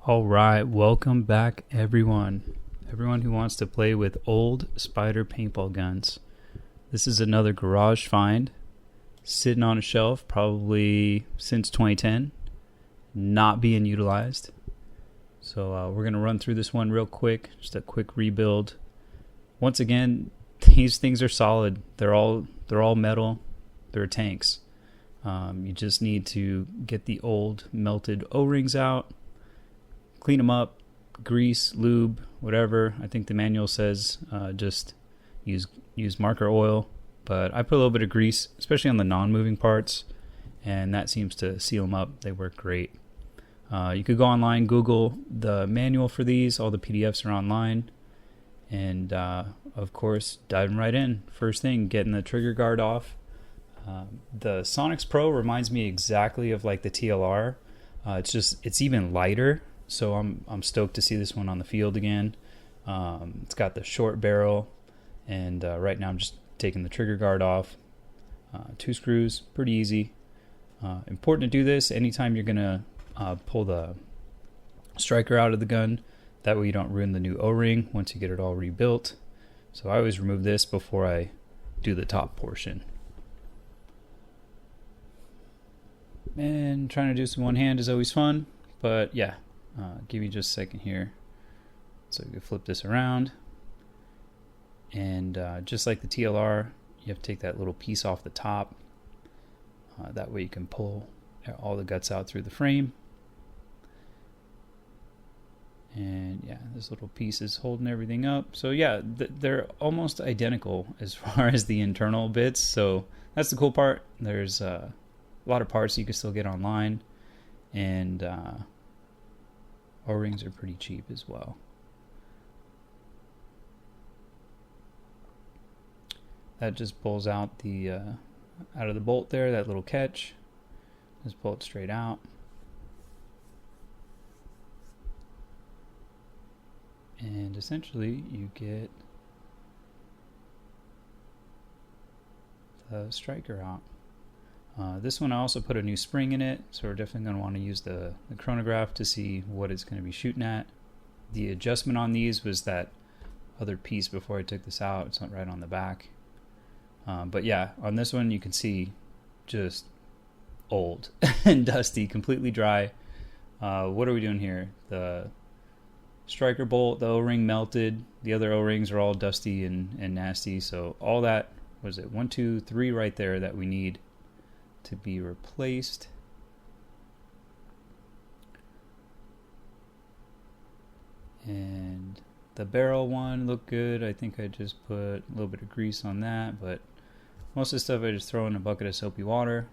All right, welcome back, everyone. Everyone who wants to play with old Spyder paintball guns. This is another garage find, sitting on a shelf probably since 2010, not being utilized. So we're going to run through this one real quick, just a quick rebuild. Once again, these things are solid. They're all metal. They're tanks. You just need to get the old melted O-rings out, clean them up, grease, lube, whatever. I think the manual says just use marker oil, but I put a little bit of grease, especially on the non-moving parts, and that seems to seal them up. They work great. You could go online, Google the manual for these. All the PDFs are online. And of course, diving right in. First thing, getting the trigger guard off. The Sonix Pro reminds me exactly of like the TLR. It's even lighter. So I'm stoked to see this one on the field again. It's got the short barrel, and right now I'm just taking the trigger guard off. 2 screws, pretty easy. Important to do this anytime you're gonna pull the striker out of the gun. That way you don't ruin the new O-ring once you get it all rebuilt. So I always remove this before I do the top portion. And trying to do this in one hand is always fun, but yeah. Give me just a second here. So you can flip this around. And just like the TLR, you have to take that little piece off the top. That way you can pull all the guts out through the frame. And yeah, this little piece is holding everything up. So yeah, they're almost identical as far as the internal bits. So that's the cool part. There's a lot of parts you can still get online. And O-rings are pretty cheap as well. That just pulls out the out of the bolt there, that little catch. Just pull it straight out. And essentially you get the striker out. This one I also put a new spring in it, so we're definitely going to want to use the chronograph to see what it's going to be shooting at. The adjustment on these was that other piece before I took this out. It's not right on the back. But yeah, on this one you can see just old and dusty, completely dry. What are we doing here? The striker bolt, the O-ring melted. The other O-rings are all dusty and nasty. So all that, was it 1, 2, 3 right there that we need to be replaced. And the barrel one looked good. I think I just put a little bit of grease on that, but most of the stuff I just throw in a bucket of soapy water.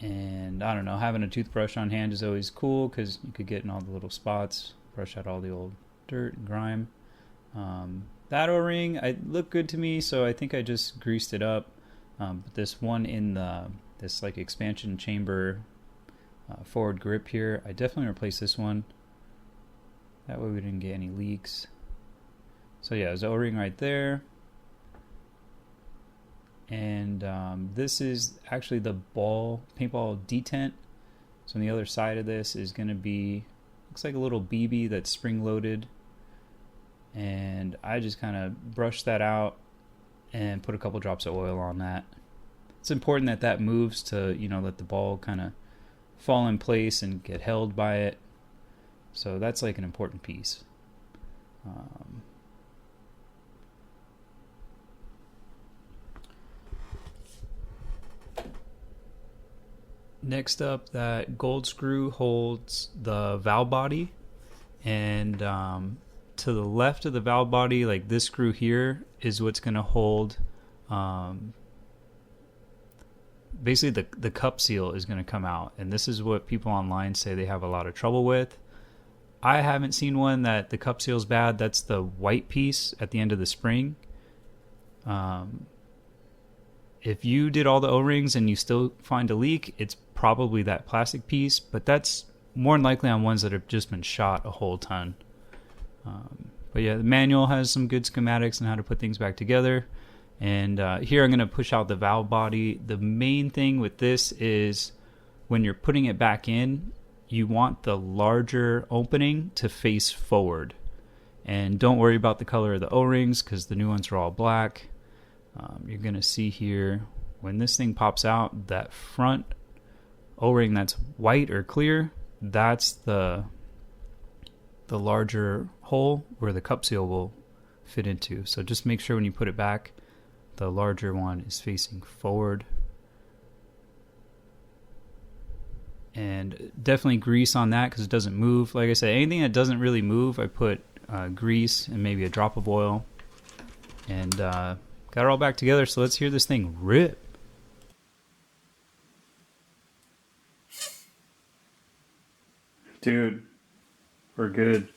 And I don't know, having a toothbrush on hand is always cool because you could get in all the little spots, brush out all the old dirt and grime. That O-ring, it looked good to me, so I think I just greased it up. But this one in this like expansion chamber forward grip here, I definitely replaced this one. That way we didn't get any leaks. So yeah, there's an O-ring right there. And this is actually the paintball detent. So on the other side of this is going to be, looks like a little BB that's spring loaded. And I just kind of brushed that out and put a couple drops of oil on that. It's important that that moves to, let the ball kind of fall in place and get held by it. So that's like an important piece. Next up, that gold screw holds the valve body, and to the left of the valve body, like this screw here, is what's going to hold, basically the cup seal is going to come out. And this is what people online say they have a lot of trouble with. I haven't seen one that the cup seal is bad. That's the white piece at the end of the spring. If you did all the O-rings and you still find a leak, it's probably that plastic piece, but that's more than likely on ones that have just been shot a whole ton. But yeah, the manual has some good schematics on how to put things back together. And here I'm going to push out the valve body. The main thing with this is when you're putting it back in, you want the larger opening to face forward. And don't worry about the color of the O-rings because the new ones are all black. You're going to see here when this thing pops out, that front O-ring that's white or clear, that's the larger hole where the cup seal will fit into. So just make sure when you put it back, the larger one is facing forward. And definitely grease on that because it doesn't move. Like I said, anything that doesn't really move, I put grease and maybe a drop of oil. And got it all back together, so let's hear this thing rip. Dude, we're good.